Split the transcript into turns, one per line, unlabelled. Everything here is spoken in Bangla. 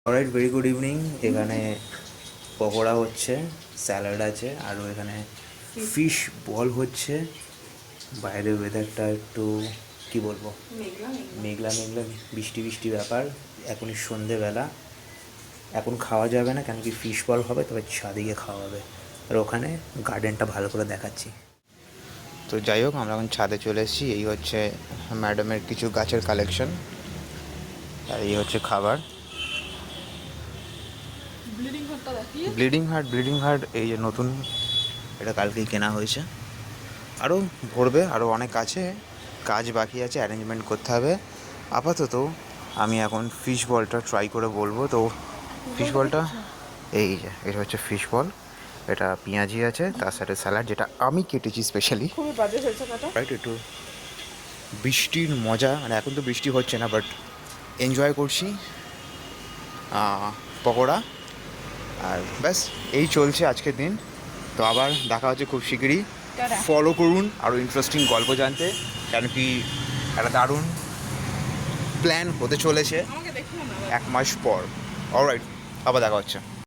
Alright, very good evening. এখানে পকোড়া হচ্ছে, স্যালাড আছে, আরও এখানে ফিশ বল হচ্ছে। বাইরের ওয়েদারটা একটু কি বলবো, মেঘলা মেঘলা, বৃষ্টি বৃষ্টি ব্যাপার। এখনই সন্ধেবেলা, এখন খাওয়া যাবে না, কেন কি ফিশ বল হবে, তবে ছাদে গিয়ে খাওয়া হবে। আর ওখানে গার্ডেনটা ভালো করে দেখাচ্ছি। তো যাই হোক, আমরা এখন ছাদে চলে এসেছি। এই হচ্ছে ম্যাডামের কিছু গাছের কালেকশন, আর এই হচ্ছে খাবার। ব্লিডিং হার্ট এই যে নতুন, এটা কালকেই কেনা হয়েছে। আরও ভরবে, আরও অনেক আছে, কাজ বাকি আছে, অ্যারেঞ্জমেন্ট করতে হবে। আপাতত আমি এখন ফিশ বলটা ট্রাই করে বলবো। তো ফিশ বলটা এই যে, এটা হচ্ছে ফিশ বল। এটা পেঁয়াজি আছে, তার সাথে স্যালাড, যেটা আমি কেটেছি স্পেশালি।
খুবই বাজে হয়েছে কাটা।
রাইট, একটু বৃষ্টির মজা, মানে এখন তো বৃষ্টি হচ্ছে না, বাট এনজয় করছি পকোড়া। আর ব্যাস, এই চলছে আজকের দিন। তো আবার দেখা হচ্ছে খুব শিগগিরই। ফলো করুন আরও ইন্টারেস্টিং গল্প জানতে, কেন কি একটা দারুণ প্ল্যান হতে চলেছে 1 মাস পর। অলরাইট, আবার দেখা হচ্ছে।